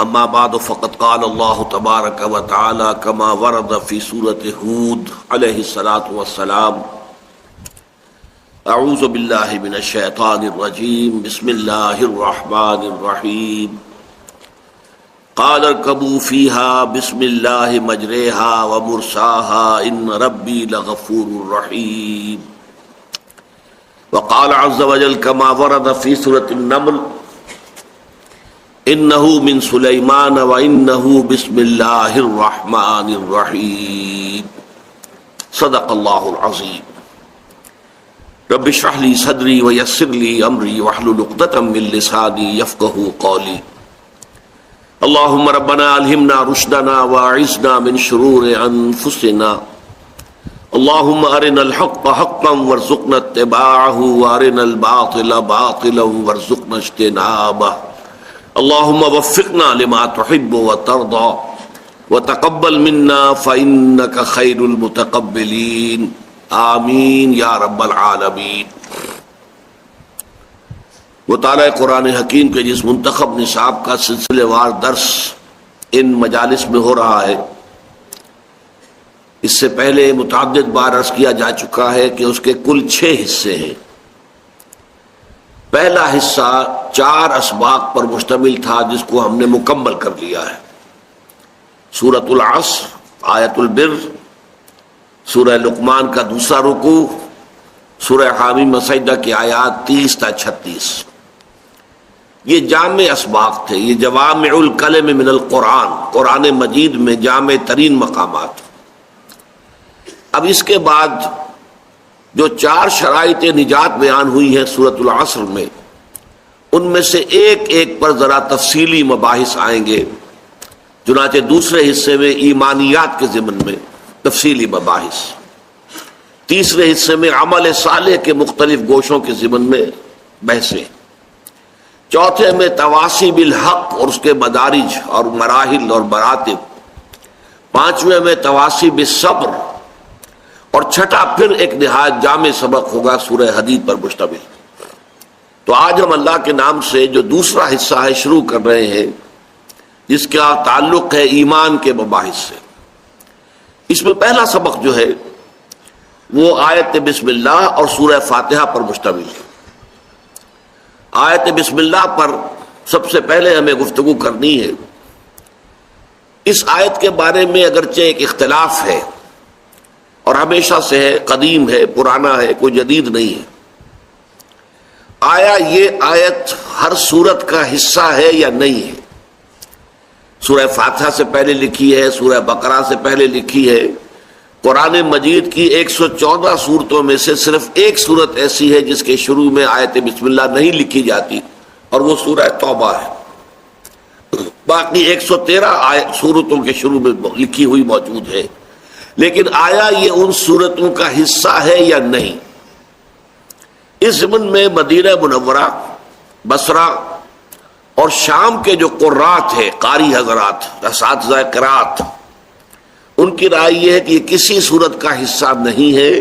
اما بعد فقد قال الله تبارك وتعالى كما ورد في سورة هود عليه الصلاة والسلام اعوذ بالله من الشيطان الرجيم بسم الله الرحمن الرحيم قال اركبوا فيها بسم الله مجريها ومرساها ان ربي لغفور رحيم وقال عز وجل كما ورد في سورة النمل انه من سلیمان وانه بسم اللہ الرحمن الرحیم صدق اللہ العظیم رب اشرح لي صدری ویسر لي امری واحلل عقدۃ من لسانی یفقهوا قولی اللهم ربنا الہمنا رشدنا واعذنا من شرور انفسنا اللهم ارنا الحق حقا وارزقنا اتباعه وارنا الباطل باطلا وارزقنا اجتنابه اللهم وفقنا لما تحب وترضى وتقبل منا فإنك خير المتقبلين آمین یا رب العالمین۔ مطالعہ قرآن حکیم کے جس منتخب نصاب کا سلسلے وار درس ان مجالس میں ہو رہا ہے، اس سے پہلے متعدد بار عرض کیا جا چکا ہے کہ اس کے کل 6 حصے ہیں۔ پہلا حصہ 4 اسباق پر مشتمل تھا جس کو ہم نے مکمل کر لیا ہے۔ سورۃ العصر، آیت البر، سورہ لقمان کا دوسرا رکوع، سورہ حامیم سجدہ کی آیات 30 تا 36۔ یہ جامع اسباق تھے، یہ جوامع الکلم من القرآن، قرآن مجید میں جامع ترین مقامات۔ اب اس کے بعد جو 4 شرائط نجات بیان ہوئی ہیں سورۃ العصر میں، ان میں سے ایک ایک پر ذرا تفصیلی مباحث آئیں گے۔ چنانچہ دوسرے حصے میں ایمانیات کے ضمن میں تفصیلی مباحث، تیسرے حصے میں عمل صالح کے مختلف گوشوں کے ضمن میں بحثیں، چوتھے میں تواصی بالحق اور اس کے مدارج اور مراحل اور مراتب، پانچویں میں تواصی بالصبر، اور چھٹا پھر ایک نہایت جامع سبق ہوگا سورہ حدید پر مشتمل۔ تو آج ہم اللہ کے نام سے جو دوسرا حصہ ہے شروع کر رہے ہیں، جس کا تعلق ہے ایمان کے مباحث سے۔ اس میں پہلا سبق جو ہے وہ آیت بسم اللہ اور سورہ فاتحہ پر مشتمل ہے۔ آیت بسم اللہ پر سب سے پہلے ہمیں گفتگو کرنی ہے۔ اس آیت کے بارے میں اگرچہ ایک اختلاف ہے اور ہمیشہ سے ہے، قدیم ہے، پرانا ہے، کوئی جدید نہیں ہے۔ آیا یہ آیت ہر سورت کا حصہ ہے یا نہیں ہے؟ سورہ فاتحہ سے پہلے لکھی ہے، سورہ بقرہ سے پہلے لکھی ہے۔ قرآن مجید کی 114 سورتوں میں سے صرف ایک سورت ایسی ہے جس کے شروع میں آیت بسم اللہ نہیں لکھی جاتی، اور وہ سورہ توبہ ہے۔ باقی 113 سورتوں کے شروع میں لکھی ہوئی موجود ہے۔ لیکن آیا یہ ان سورتوں کا حصہ ہے یا نہیں؟ اس ضمن میں مدینہ منورہ، بصرہ اور شام کے جو قراء تھے، قاری حضرات، اساتذہ قراءت، ان کی رائے یہ ہے کہ یہ کسی سورت کا حصہ نہیں ہے،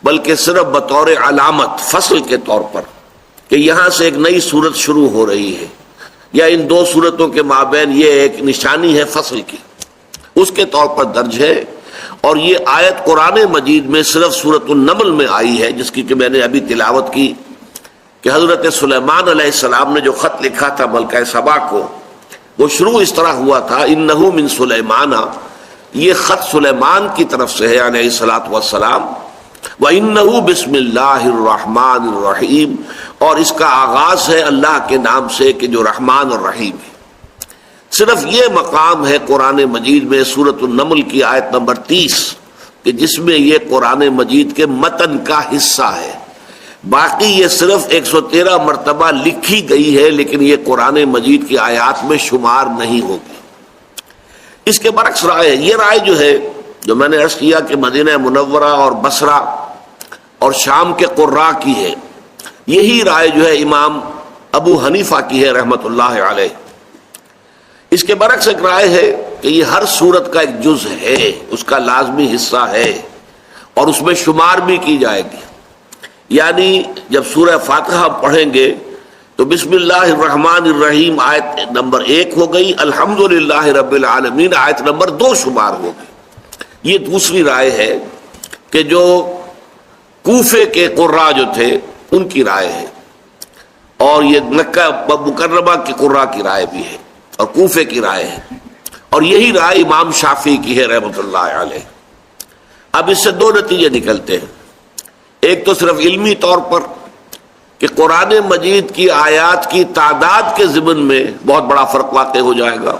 بلکہ صرف بطور علامت، فصل کے طور پر، کہ یہاں سے ایک نئی سورت شروع ہو رہی ہے، یا ان 2 سورتوں کے مابین یہ ایک نشانی ہے فصل کی، اس کے طور پر درج ہے۔ اور یہ آیت قرآن مجید میں صرف سورۃ النمل میں آئی ہے، جس کی کہ میں نے ابھی تلاوت کی کہ حضرت سلیمان علیہ السلام نے جو خط لکھا تھا ملکہ سبا کو، وہ شروع اس طرح ہوا تھا، انہ من سلیمان، یہ خط سلیمان کی طرف سے ہے علیہ الصلوۃ والسلام، وانہ بسم اللہ الرحمن الرحیم، اور اس کا آغاز ہے اللہ کے نام سے کہ جو رحمان اور رحیم ہے۔ صرف یہ مقام ہے قرآن مجید میں سورۃ النمل کی آیت نمبر 30 کہ جس میں یہ قرآن مجید کے متن کا حصہ ہے۔ باقی یہ صرف 113 مرتبہ لکھی گئی ہے، لیکن یہ قرآن مجید کی آیات میں شمار نہیں ہوگی۔ اس کے برعکس رائے ہے، یہ رائے جو ہے، جو میں نے عرض کیا کہ مدینہ منورہ اور بصرہ اور شام کے قراء کی ہے، یہی رائے جو ہے امام ابو حنیفہ کی ہے رحمۃ اللہ علیہ۔ اس کے برعکس ایک رائے ہے کہ یہ ہر سورت کا ایک جز ہے، اس کا لازمی حصہ ہے، اور اس میں شمار بھی کی جائے گی۔ یعنی جب سورہ فاتحہ پڑھیں گے تو بسم اللہ الرحمن الرحیم آیت نمبر 1 ہو گئی، الحمدللہ رب العالمین آیت نمبر 2 شمار ہو گئی۔ یہ دوسری رائے ہے کہ جو کوفے کے قراء جو تھے ان کی رائے ہے، اور یہ مکہ مکرمہ کے قراء کی رائے بھی ہے اور کوفے کی رائے ہے، اور یہی رائے امام شافعی کی ہے رحمۃ اللہ علیہ۔ اب اس سے دو نتیجے نکلتے ہیں، ایک تو صرف علمی طور پر کہ قرآن مجید کی آیات کی تعداد کے ضمن میں بہت بڑا فرق واقع ہو جائے گا۔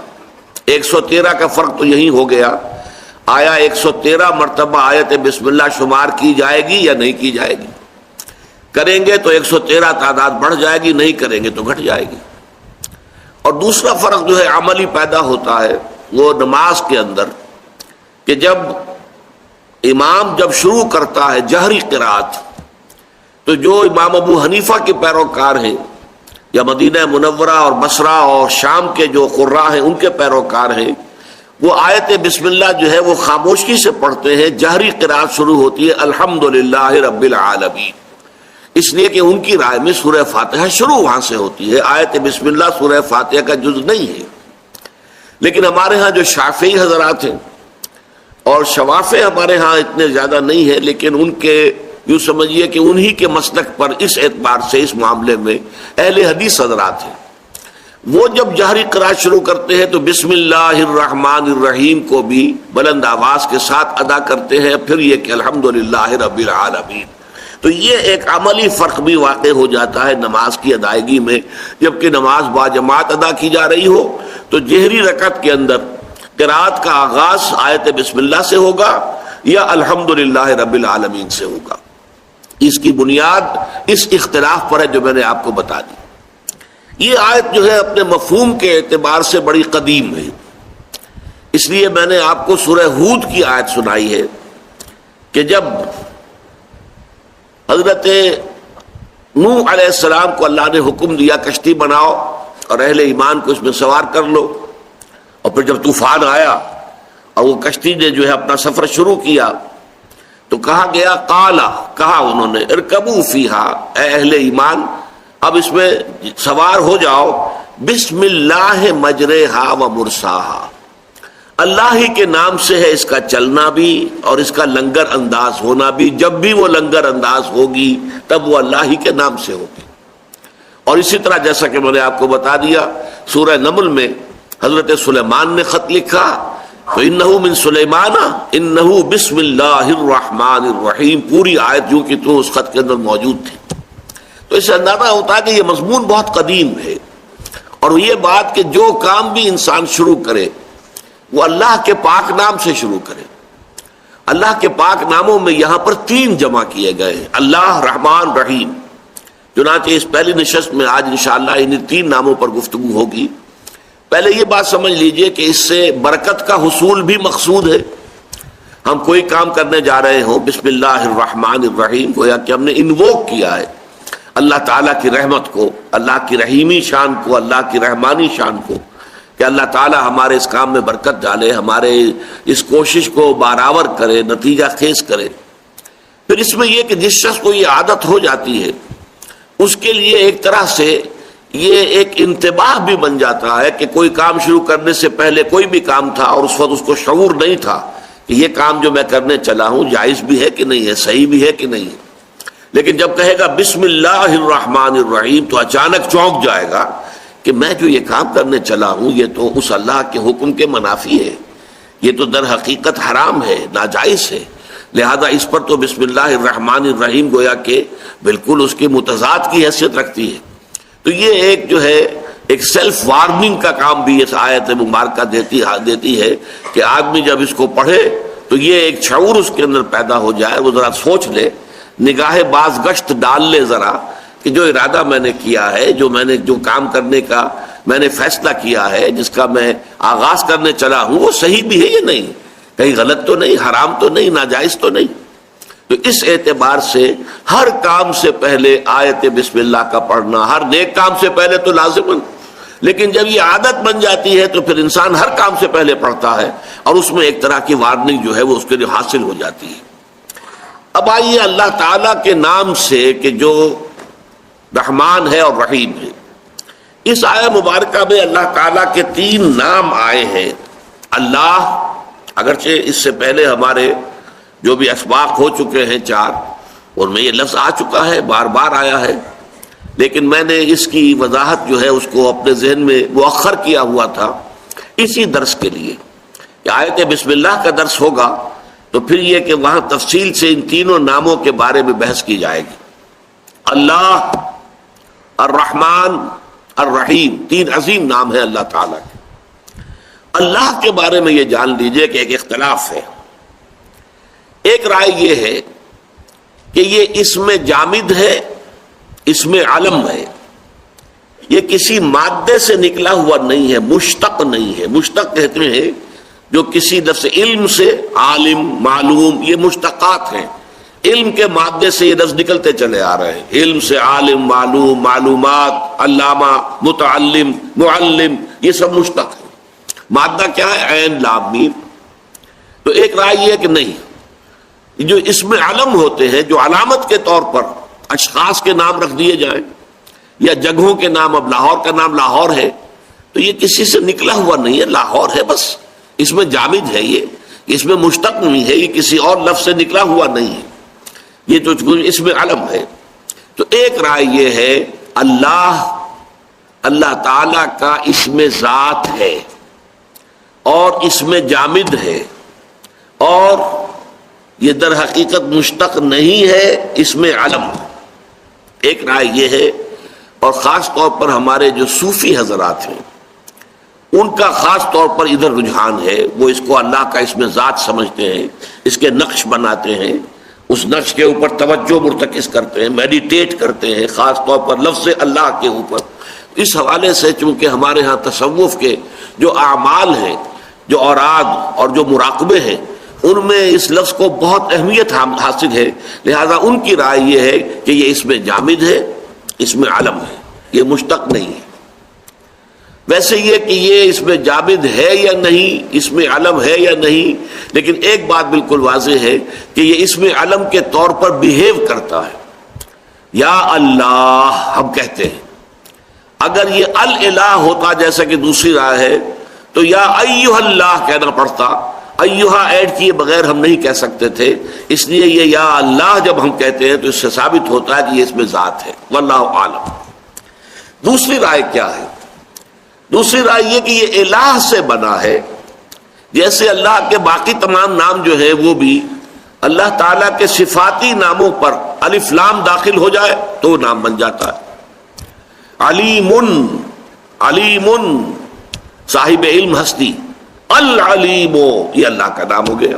113 کا فرق تو یہی ہو گیا، آیا 113 مرتبہ آیت بسم اللہ شمار کی جائے گی یا نہیں کی جائے گی؟ کریں گے تو 113 تعداد بڑھ جائے گی، نہیں کریں گے تو گھٹ جائے گی۔ اور دوسرا فرق جو ہے عملی پیدا ہوتا ہے وہ نماز کے اندر، کہ جب امام شروع کرتا ہے جہری قرات، تو جو امام ابو حنیفہ کے پیروکار ہیں یا مدینہ منورہ اور بصرہ اور شام کے جو قراء ہیں ان کے پیروکار ہیں، وہ آیت بسم اللہ جو ہے وہ خاموشی سے پڑھتے ہیں۔ جہری قرات شروع ہوتی ہے الحمدللہ رب العالمین، اس لیے کہ ان کی رائے میں سورہ فاتحہ شروع وہاں سے ہوتی ہے، آیت بسم اللہ سورہ فاتحہ کا جز نہیں ہے۔ لیکن ہمارے ہاں جو شافعی حضرات ہیں، اور شوافع ہمارے ہاں اتنے زیادہ نہیں ہے، لیکن ان کے یوں سمجھیے کہ انہی کے مسلک پر اس اعتبار سے اس معاملے میں اہل حدیث حضرات ہیں، وہ جب جہری قرات شروع کرتے ہیں تو بسم اللہ الرحمن الرحیم کو بھی بلند آواز کے ساتھ ادا کرتے ہیں، پھر یہ کہ الحمدللہ رب العالمین۔ تو یہ ایک عملی فرق بھی واقع ہو جاتا ہے نماز کی ادائیگی میں، جبکہ نماز باجماعت ادا کی جا رہی ہو تو جہری رکعت کے اندر قرات کا آغاز آیت بسم اللہ سے ہوگا یا الحمدللہ رب العالمین سے ہوگا۔ اس کی بنیاد اس اختلاف پر ہے جو میں نے آپ کو بتا دی۔ یہ آیت جو ہے اپنے مفہوم کے اعتبار سے بڑی قدیم ہے، اس لیے میں نے آپ کو سورہ ہود کی آیت سنائی ہے کہ جب حضرت نوح علیہ السلام کو اللہ نے حکم دیا کشتی بناؤ اور اہل ایمان کو اس میں سوار کر لو، اور پھر جب طوفان آیا اور وہ کشتی نے جو ہے اپنا سفر شروع کیا تو کہا گیا کہا انہوں نے ارکبوا فیہا، اے اہل ایمان اب اس میں سوار ہو جاؤ، بسم اللہ مجریہا و مرساہا، اللہ ہی کے نام سے ہے اس کا چلنا بھی اور اس کا لنگر انداز ہونا بھی، جب بھی وہ لنگر انداز ہوگی تب وہ اللہ ہی کے نام سے ہوگی۔ اور اسی طرح جیسا کہ میں نے آپ کو بتا دیا سورہ نمل میں حضرت سلیمان نے خط لکھا تو انہو من سلیمان انہو بسم اللہ الرحمن الرحیم، پوری آیت جو کہ تو اس خط کے اندر موجود تھی۔ تو اس سے اندازہ ہوتا ہے کہ یہ مضمون بہت قدیم ہے، اور یہ بات کہ جو کام بھی انسان شروع کرے وہ اللہ کے پاک نام سے شروع کرے۔ اللہ کے پاک ناموں میں یہاں پر 3 جمع کیے گئے ہیں، اللہ، رحمان، رحیم۔ چنانچہ اس پہلی نشست میں آج انشاءاللہ انہیں 3 ناموں پر گفتگو ہوگی۔ پہلے یہ بات سمجھ لیجئے کہ اس سے برکت کا حصول بھی مقصود ہے۔ ہم کوئی کام کرنے جا رہے ہوں بسم اللہ الرحمن الرحیم، گویا کہ ہم نے انووک کیا ہے اللہ تعالیٰ کی رحمت کو، اللہ کی رحیمی شان کو، اللہ کی رحمانی شان کو، کہ اللہ تعالیٰ ہمارے اس کام میں برکت ڈالے، ہمارے اس کوشش کو بارآور کرے، نتیجہ خیز کرے۔ پھر اس میں یہ کہ جس شخص کو یہ عادت ہو جاتی ہے اس کے لیے ایک طرح سے یہ ایک انتباہ بھی بن جاتا ہے کہ کوئی کام شروع کرنے سے پہلے کوئی بھی کام تھا اور اس وقت اس کو شعور نہیں تھا کہ یہ کام جو میں کرنے چلا ہوں جائز بھی ہے کہ نہیں ہے، صحیح بھی ہے کہ نہیں ہے، لیکن جب کہے گا بسم اللہ الرحمن الرحیم تو اچانک چونک جائے گا کہ میں جو یہ کام کرنے چلا ہوں یہ تو اس اللہ کے حکم کے منافی ہے، یہ تو در حقیقت حرام ہے، ناجائز ہے، لہذا اس پر تو بسم اللہ الرحمن الرحیم گویا کہ بالکل اس کی متضاد کی حیثیت رکھتی ہے۔ تو یہ ایک جو ہے ایک سیلف وارننگ کا کام بھی اس آیت مبارکہ دیتی ہے کہ آدمی جب اس کو پڑھے تو یہ ایک شعور اس کے اندر پیدا ہو جائے، وہ ذرا سوچ لے، نگاہ باز گشت ڈال لے ذرا کہ جو ارادہ میں نے کیا ہے، جو کام کرنے کا میں نے فیصلہ کیا ہے، جس کا میں آغاز کرنے چلا ہوں وہ صحیح بھی ہے یا نہیں، کہیں غلط تو نہیں، حرام تو نہیں، ناجائز تو نہیں۔ تو اس اعتبار سے ہر کام سے پہلے آیت بسم اللہ کا پڑھنا، ہر نیک کام سے پہلے تو لازماً، لیکن جب یہ عادت بن جاتی ہے تو پھر انسان ہر کام سے پہلے پڑھتا ہے اور اس میں ایک طرح کی وارننگ جو ہے وہ اس کے لیے حاصل ہو جاتی ہے۔ اب آئیے اللہ تعالیٰ کے نام سے کہ جو رحمان ہے اور رحیم ہے، اس آیہ مبارکہ میں اللہ تعالیٰ کے 3 نام آئے ہیں۔ اللہ، اگرچہ اس سے پہلے ہمارے جو بھی اسباق ہو چکے ہیں 4، ان میں یہ لفظ آ چکا ہے، بار بار آیا ہے، لیکن میں نے اس کی وضاحت جو ہے اس کو اپنے ذہن میں مؤخر کیا ہوا تھا اسی درس کے لیے کہ آیت بسم اللہ کا درس ہوگا تو پھر یہ کہ وہاں تفصیل سے ان تینوں ناموں کے بارے میں بحث کی جائے گی۔ اللہ، الرحمن، الرحیم، 3 عظیم نام ہیں اللہ تعالیٰ کے۔ اللہ کے بارے میں یہ جان لیجئے کہ ایک اختلاف ہے۔ ایک رائے یہ ہے کہ یہ اسم جامد ہے، اسم علم ہے، یہ کسی مادے سے نکلا ہوا نہیں ہے، مشتق نہیں ہے۔ مشتق کہتے ہیں جو کسی لفظ علم سے، عالم، معلوم، یہ مشتقات ہیں۔ علم کے مادے سے یہ لفظ نکلتے چلے آ رہے ہیں، علم سے عالم، معلوم، معلومات، علامہ، متعلم، معلم، یہ سب مشتق ہے۔ مادہ کیا ہے؟ عین، لام، میم۔ تو ایک رائے یہ ہے کہ نہیں، جو اسم علم ہوتے ہیں، جو علامت کے طور پر اشخاص کے نام رکھ دیے جائیں یا جگہوں کے نام، اب لاہور کا نام لاہور ہے تو یہ کسی سے نکلا ہوا نہیں ہے، لاہور ہے بس، اس میں جامد ہے، یہ اس میں مشتق نہیں ہے، یہ کسی اور لفظ سے نکلا ہوا نہیں ہے، یہ تو اس میں علم ہے۔ تو ایک رائے یہ ہے اللہ تعالی کا اسم ذات ہے اور اسم جامد ہے، اور یہ در حقیقت مشتق نہیں ہے، اسم علم۔ ایک رائے یہ ہے، اور خاص طور پر ہمارے جو صوفی حضرات ہیں ان کا خاص طور پر ادھر رجحان ہے، وہ اس کو اللہ کا اسم ذات سمجھتے ہیں، اس کے نقش بناتے ہیں، اس نقش کے اوپر توجہ مرتکز کرتے ہیں، میڈیٹیٹ کرتے ہیں، خاص طور پر لفظ اللہ کے اوپر۔ اس حوالے سے چونکہ ہمارے ہاں تصوف کے جو اعمال ہیں، جو اوراد اور جو مراقبے ہیں، ان میں اس لفظ کو بہت اہمیت حاصل ہے، لہذا ان کی رائے یہ ہے کہ یہ اسم جامد ہے، اسم علم ہے، یہ مشتق نہیں ہے۔ ویسے یہ کہ یہ اسم جامد ہے یا نہیں، اسم علم ہے یا نہیں، لیکن ایک بات بالکل واضح ہے کہ یہ اسم علم کے طور پر بیہیو کرتا ہے۔ یا اللہ ہم کہتے ہیں، اگر یہ الالہ ہوتا جیسا کہ دوسری رائے ہے تو یا ایھا اللہ کہنا پڑتا، ایھا ایڈ کیے بغیر ہم نہیں کہہ سکتے تھے، اس لیے یہ یا اللہ جب ہم کہتے ہیں تو اس سے ثابت ہوتا ہے کہ یہ اس میں ذات ہے، واللہ عالم۔ دوسری رائے کیا ہے؟ دوسری رائے یہ کہ یہ الہ سے بنا ہے، جیسے اللہ کے باقی تمام نام جو ہیں وہ بھی اللہ تعالیٰ کے صفاتی ناموں پر الف لام داخل ہو جائے تو نام بن جاتا ہے۔ علیم، علیم، صاحب علم ہستی، العلیم، یہ اللہ کا نام ہو گیا،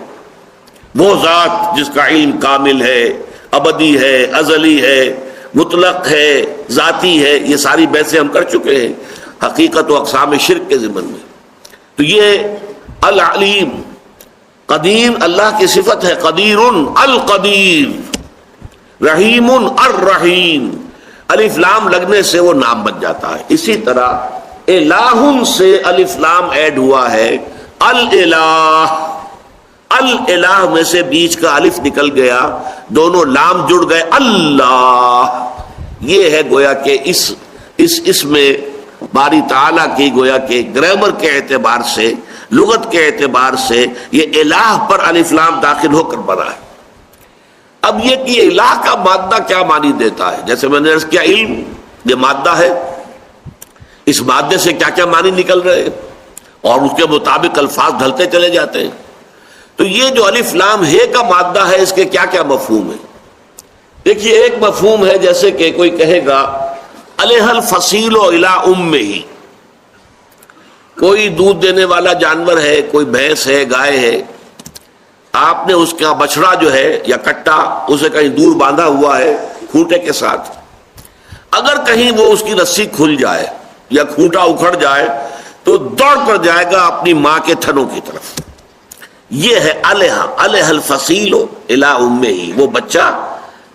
وہ ذات جس کا علم کامل ہے، ابدی ہے، ازلی ہے، مطلق ہے، ذاتی ہے، یہ ساری بحثیں ہم کر چکے ہیں حقیقت و اقسام شرک کے ضمن میں۔ تو یہ العلیم، قدیر اللہ کی صفت ہے، قدیر، القدیر، رحیم، الرحیم، الف لام لگنے سے وہ نام بن جاتا ہے۔ اسی طرح الہ سے الف لام ایڈ ہوا ہے، الالہ، الالہ میں سے بیچ کا الف نکل گیا، دونوں لام جڑ گئے، اللہ۔ یہ ہے گویا کہ اس میں باری تعالیٰ کی گویا کہ گرامر کے اعتبار سے، لغت کے اعتبار سے یہ الہ پر الف لام داخل ہو کر بنا ہے۔ اب یہ کہ الہ کا مادہ کیا معنی دیتا ہے، جیسے میں نے عرض کیا علم یہ مادہ ہے، اس مادے سے کیا کیا معنی نکل رہے ہیں اور اس کے مطابق الفاظ ڈھلتے چلے جاتے ہیں۔ تو یہ جو الف لام ہے کا مادہ ہے، اس کے کیا کیا مفہوم ہے؟ دیکھیے، ایک مفہوم ہے جیسے کہ کوئی کہے گا علیہ الفصیل الی امہ، کوئی دودھ دینے والا جانور ہے، کوئی بھینس ہے، گائے ہے، آپ نے اس کا بچڑا جو ہے یا کٹا اسے کہیں دور باندھا ہوا ہے کھوٹے کے ساتھ، اگر کہیں وہ اس کی رسی کھل جائے یا کھوٹا اکھڑ جائے تو دوڑ کر جائے گا اپنی ماں کے تھنوں کی طرف۔ یہ ہے علیہ الفصیل الی امہ، وہ بچہ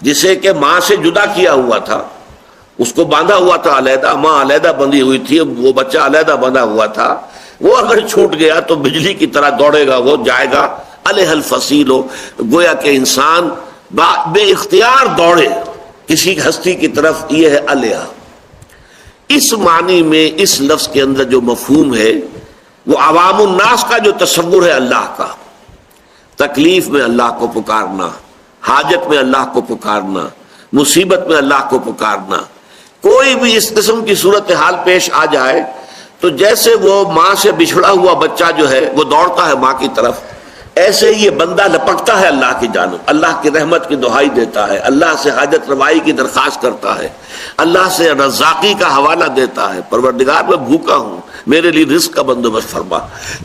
جسے کہ ماں سے جدا کیا ہوا تھا، اس کو باندھا ہوا تھا علیحدہ، ماں علیحدہ بندھی ہوئی تھی، وہ بچہ علیحدہ بندھا ہوا تھا، وہ اگر چھوٹ گیا تو بجلی کی طرح دوڑے گا، وہ جائے گا علیہ الفصیل، گویا کہ انسان بے اختیار دوڑے کسی ہستی کی طرف، یہ ہے علیہ۔ اس معنی میں اس لفظ کے اندر جو مفہوم ہے وہ عوام الناس کا جو تصور ہے اللہ کا، تکلیف میں اللہ کو پکارنا، حاجت میں اللہ کو پکارنا، مصیبت میں اللہ کو پکارنا، کوئی بھی اس قسم کی صورتحال پیش آ جائے تو جیسے وہ ماں سے بچھڑا ہوا بچہ جو ہے وہ دوڑتا ہے ماں کی طرف، ایسے ہی یہ بندہ لپکتا ہے اللہ کی جانب، اللہ کی رحمت کی دہائی دیتا ہے، اللہ سے حاجت روائی کی درخواست کرتا ہے، اللہ سے رزاقی کا حوالہ دیتا ہے، پروردگار میں بھوکا ہوں، میرے لیے رزق کا بندوبست فرما۔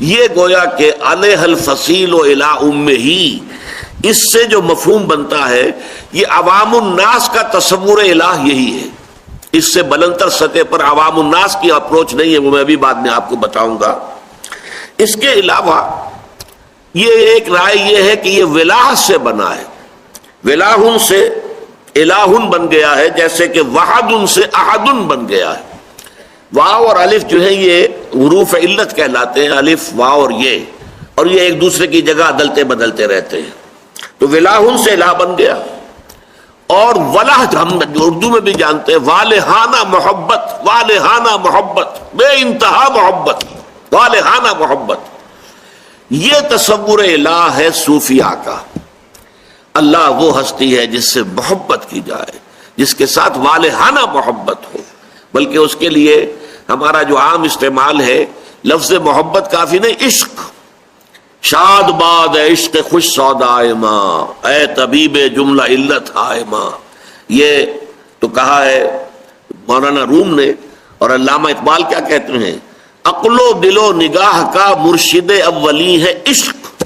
یہ گویا کہ علیہ الفصیل و الی امہ، اس سے جو مفہوم بنتا ہے یہ عوام الناس کا تصور الہ یہی ہے۔ اس سے بلندتر سطح پر عوام الناس کی اپروچ نہیں ہے، وہ میں بھی بعد میں آپ کو بتاؤں گا۔ اس کے علاوہ یہ ایک رائے یہ ہے کہ یہ ولاہ سے بنا ہے، ولاہن سے الہن بن گیا ہے، جیسے کہ وحدن سے احدن بن گیا ہے۔ واو اور الف جو ہے یہ حروف علت کہلاتے ہیں، الف واو اور یہ ایک دوسرے کی جگہ عدلتے بدلتے رہتے ہیں، تو ولاہن سے الہ بن گیا۔ اور ولہ ہم اردو میں بھی جانتے ہیں، والہانہ محبت، والہانہ محبت، بے انتہا محبت، والہانہ محبت، یہ تصور الہ ہے صوفیاء کا۔ اللہ وہ ہستی ہے جس سے محبت کی جائے، جس کے ساتھ والہانہ محبت ہو، بلکہ اس کے لیے ہمارا جو عام استعمال ہے لفظ محبت کافی نہیں، عشق، شاد باد ہے عشق خوش سودائے ماں، اے طبیب جملہ علت ہائے ماں، یہ تو کہا ہے مولانا روم نے۔ اور علامہ اقبال کیا کہتے ہیں، عقل و دل و نگاہ کا مرشد اولی ہے عشق،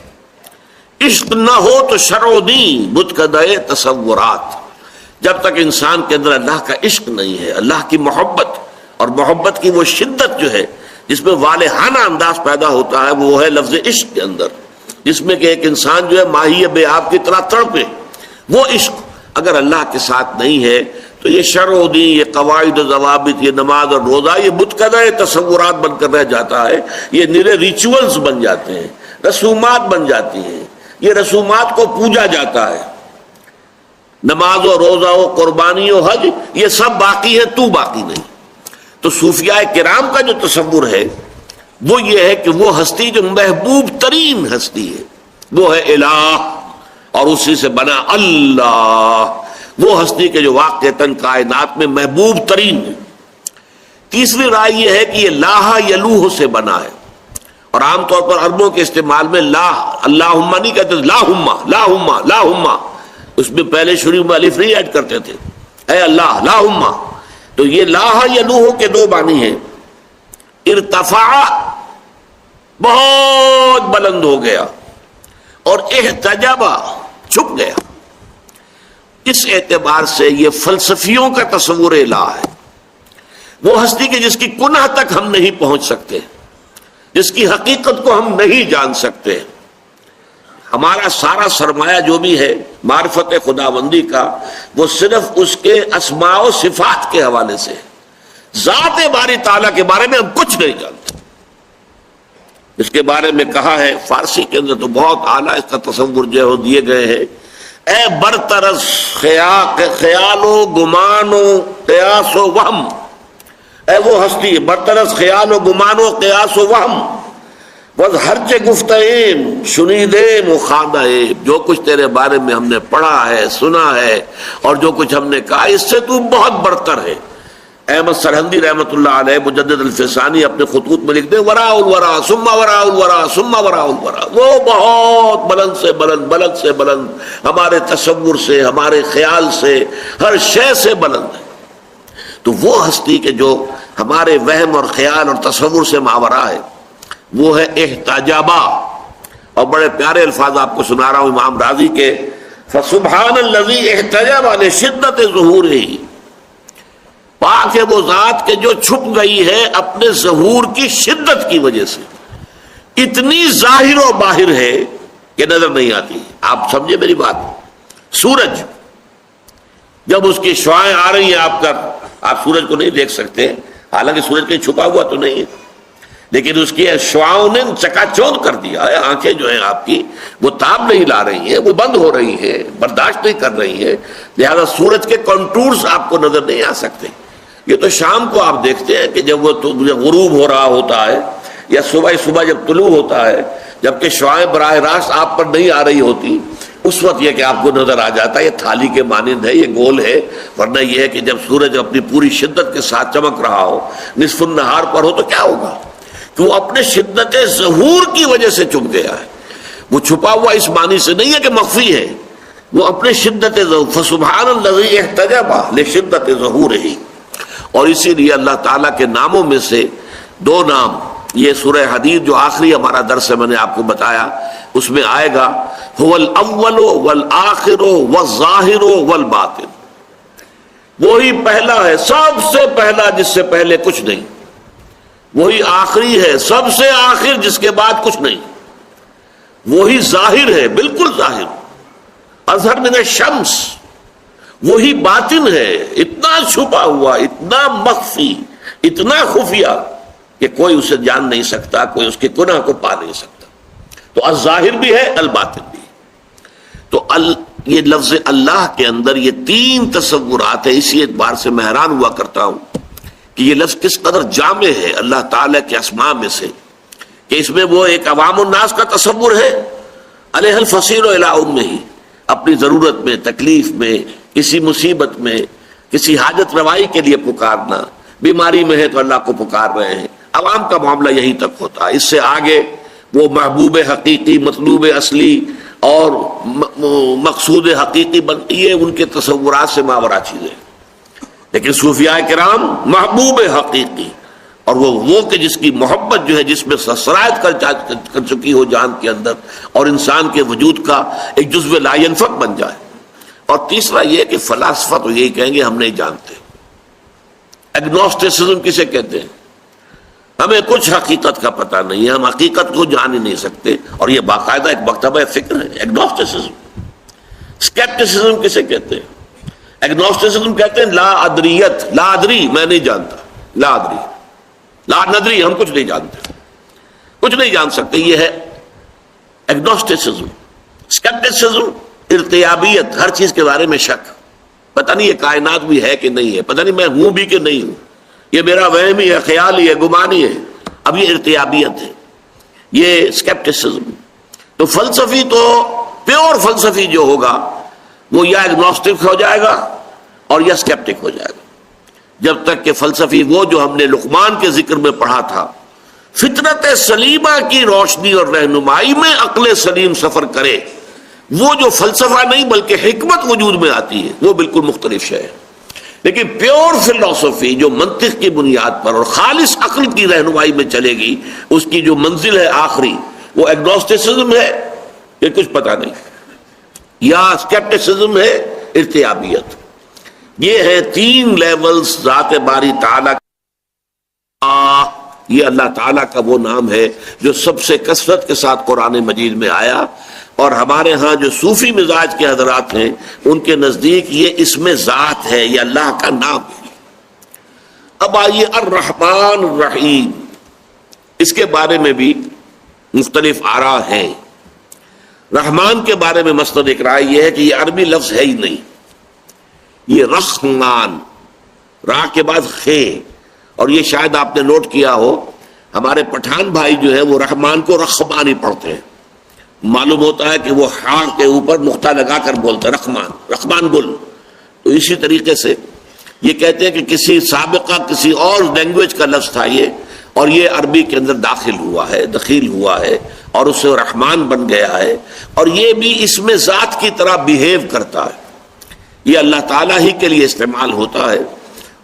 عشق نہ ہو تو شرع و دین متقدع تصورات۔ جب تک انسان کے اندر اللہ کا عشق نہیں ہے، اللہ کی محبت، اور محبت کی وہ شدت جو ہے جس میں والہانہ انداز پیدا ہوتا ہے، وہ ہے لفظ عشق کے اندر، جس میں کہ ایک انسان جو ہے ماہی بے آب کی طرح تڑپے، وہ عشق اگر اللہ کے ساتھ نہیں ہے تو یہ شرع و دین، یہ قواعد و ضوابط، یہ نماز اور روزہ، یہ متقدع تصورات بن کر رہ جاتا ہے، یہ نرے ریچولز بن جاتے ہیں، رسومات بن جاتی ہیں، یہ رسومات کو پوجا جاتا ہے، نماز و روزہ و قربانی و حج یہ سب باقی ہے، تو باقی نہیں۔ تو صوفیاء کرام کا جو تصور ہے وہ یہ ہے کہ وہ ہستی جو محبوب ترین ہستی ہے وہ ہے الہ، اور اسی سے بنا اللہ، وہ ہستی کے جو واقعتاً کائنات میں محبوب ترین ہے۔ تیسری رائے یہ ہے کہ یہ لاہ یلوہ سے بنا ہے، اور عام طور پر عربوں کے استعمال میں لا اللہم نہیں کہتے، لاہم لاہم لاہم، اس میں پہلے شروع میں الف نہیں ایڈ کرتے تھے، اے اللہ لاہم۔ تو یہ لاہ یلوہ کے دو معنی ہیں، ارتفع بہت بلند ہو گیا، اور احتجب چھپ گیا۔ اس اعتبار سے یہ فلسفیوں کا تصور الہ ہے، وہ ہستی کہ جس کی کنہ تک ہم نہیں پہنچ سکتے، جس کی حقیقت کو ہم نہیں جان سکتے۔ ہمارا سارا سرمایہ جو بھی ہے معرفت خداوندی کا، وہ صرف اس کے اسماء و صفات کے حوالے سے، ذات باری تعالیٰ کے بارے میں ہم کچھ نہیں جانتے۔ اس کے بارے میں کہا ہے فارسی کے اندر تو بہت اعلیٰ اس کا تصور جو ہے دیے گئے ہیں، اے برطرز خیال و گمان و قیاس و وہم، اے وہ ہستی برطرز خیال و گمان و قیاس و وہم، بس ہرچ گفتیم شنیدیم و خاندیم، جو کچھ تیرے بارے میں ہم نے پڑھا ہے، سنا ہے، اور جو کچھ ہم نے کہا، اس سے تو بہت برتر ہے۔ احمد سرہندی رحمۃ اللہ علیہ مجدد الفسانی اپنے خطوط میں لکھتے ہیں وراء الورا ثم وراء الورا ثم وراء الورا، وہ بہت بلند سے بلند، بلند سے بلند، ہمارے تصور سے، ہمارے خیال سے، ہر شے سے بلند ہے۔ تو وہ ہستی کے جو ہمارے وہم اور خیال اور تصور سے ماورا ہے وہ ہے احتجابا۔ اور بڑے پیارے الفاظ آپ کو سنا رہا ہوں امام راضی کے، فسبحان الذی احتجب لشدت ظہورہ، پاک ہے وہ ذات کے جو چھپ گئی ہے اپنے ظہور کی شدت کی وجہ سے، اتنی ظاہر و باہر ہے کہ نظر نہیں آتی۔ آپ سمجھے میری بات، سورج جب اس کی شعاعیں آ رہی ہیں آپ سورج کو نہیں دیکھ سکتے، حالانکہ سورج کہیں چھپا ہوا تو نہیں ہے، لیکن اس کی شعاعوں نے چکا چوند کر دیا ہے، آنکھیں جو ہیں آپ کی وہ تاب نہیں لا رہی ہیں، وہ بند ہو رہی ہیں، برداشت نہیں کر رہی ہیں، لہذا سورج کے کنٹورز آپ کو نظر نہیں آ سکتے۔ یہ تو شام کو آپ دیکھتے ہیں کہ جب وہ غروب ہو رہا ہوتا ہے یا صبح جب طلوع ہوتا ہے، جبکہ شعاعیں براہ راست آپ پر نہیں آ رہی ہوتی، اس وقت یہ کہ آپ کو نظر آ جاتا ہے یہ تھالی کے مانند ہے، یہ گول ہے. ورنہ یہ ہے کہ جب سورج اپنی پوری شدت کے ساتھ چمک رہا ہو، نصف النہار پر ہو، تو کیا ہوگا کہ وہ اپنے شدت ظہور کی وجہ سے چھپ گیا ہے. وہ چھپا ہوا اس معنی سے نہیں ہے کہ مخفی ہے، وہ اپنے شدت ظہور، فسبحان الذی احتجب لشدت ظہورہ. اور اسی لیے اللہ تعالیٰ کے ناموں میں سے دو نام، یہ سورہ حدید جو آخری ہمارا درس ہے میں نے آپ کو بتایا، اس میں آئے گا هو الاول والآخر والظاہر والباطن. وہی پہلا ہے، سب سے پہلا جس سے پہلے کچھ نہیں، وہی آخری ہے سب سے آخر جس کے بعد کچھ نہیں، وہی ظاہر ہے بالکل ظاہر، اظہر من الشمس. وہی باطن ہے، اتنا چھپا ہوا، اتنا مخفی، اتنا خفیہ کہ کوئی اسے جان نہیں سکتا، کوئی اس کے گناہ کو پا نہیں سکتا. تو الظاہر بھی ہے، الباطن بھی. تو یہ لفظ اللہ کے اندر یہ تین تصورات ہیں. اسی اعتبار سے میں حیران ہوا کرتا ہوں کہ یہ لفظ کس قدر جامع ہے اللہ تعالیٰ کے اسماء میں سے، کہ اس میں وہ ایک عوام الناس کا تصور ہے، علیہ الفصیل الی امہ، اپنی ضرورت میں، تکلیف میں، کسی مصیبت میں، کسی حاجت روائی کے لیے پکارنا، بیماری میں ہے تو اللہ کو پکار رہے ہیں. عوام کا معاملہ یہیں تک ہوتا ہے. اس سے آگے وہ محبوب حقیقی، مطلوب اصلی اور مقصود حقیقی یہ ان کے تصورات سے ماورا چیزیں. لیکن صوفیاء کرام محبوب حقیقی، اور وہ کہ جس کی محبت جو ہے جس میں سرایت کر چکی ہو جان کے اندر، اور انسان کے وجود کا ایک جزو لا ینفک بن جائے. اور تیسرا یہ کہ فلاسفہ تو یہی کہیں گے ہم نہیں جانتے. ایگنوسٹسزم کسے کہتے ہیں؟ ہمیں کچھ حقیقت کا پتہ نہیں ہے، ہم حقیقت کو جان ہی نہیں سکتے. اور یہ باقاعدہ ایک مکتبہ فکر ہے ایگنوسٹسزم. اسکیپٹسزم کسے کہتے ہیں؟ ایگنوسٹسزم کہتے ہیں لا ادریت، لا ادری، میں نہیں جانتا، لا ادری، لا ندری، ہم کچھ نہیں جانتے، کچھ نہیں جان سکتے. یہ ہے ایگنوسٹسزم. اسکیپٹسزم ارتیابیت، ہر چیز کے بارے میں شک، پتہ نہیں یہ کائنات بھی ہے کہ نہیں ہے، پتہ نہیں میں ہوں بھی کہ نہیں ہوں، یہ میرا وہم ہی ہے، خیال ہی ہے، گمانی ہے. اب یہ ارتیابیت ہے، یہ اسکیپٹسزم. تو فلسفی تو پیور فلسفی جو ہوگا وہ یا ایگنوسٹک ہو جائے گا اور یا اسکیپٹک ہو جائے گا. جب تک کہ فلسفی وہ جو ہم نے لقمان کے ذکر میں پڑھا تھا، فطرت سلیمہ کی روشنی اور رہنمائی میں عقل سلیم سفر کرے، وہ جو فلسفہ نہیں بلکہ حکمت وجود میں آتی ہے، وہ بالکل مختلف شے ہے. لیکن پیور فلسفی جو منطق کی بنیاد پر اور خالص عقل کی رہنمائی میں چلے گی، اس کی جو منزل ہے آخری، وہ ایگنوسٹسزم ہے کہ کچھ پتہ نہیں، یا اسکیپٹسزم ہے، ارتیابیت. یہ ہے تین لیولز ذات باری تعالیٰ. یہ اللہ تعالیٰ کا وہ نام ہے جو سب سے کثرت کے ساتھ قرآن مجید میں آیا، اور ہمارے ہاں جو صوفی مزاج کے حضرات ہیں ان کے نزدیک یہ اسم ذات ہے، یہ اللہ کا نام ہے. اب آئیے الرحمن الرحیم، اس کے بارے میں بھی مختلف آراء ہیں. رحمان کے بارے میں مسند ایک رائے یہ ہے کہ یہ عربی لفظ ہے ہی نہیں، یہ رحمان، را کے بعد خے. اور یہ شاید آپ نے نوٹ کیا ہو، ہمارے پٹھان بھائی جو ہے وہ رحمان کو رحمان ہی پڑھتے ہیں. معلوم ہوتا ہے کہ وہ ہاں کے اوپر نقطہ لگا کر بولتے رحمان، رحمان گل. تو اسی طریقے سے یہ کہتے ہیں کہ کسی سابقہ کسی اور لینگویج کا لفظ تھا یہ، اور یہ عربی کے اندر داخل ہوا ہے، دخیل ہوا ہے، اور اس سے رحمان بن گیا ہے. اور یہ بھی اس میں ذات کی طرح بیہیو کرتا ہے، یہ اللہ تعالیٰ ہی کے لیے استعمال ہوتا ہے.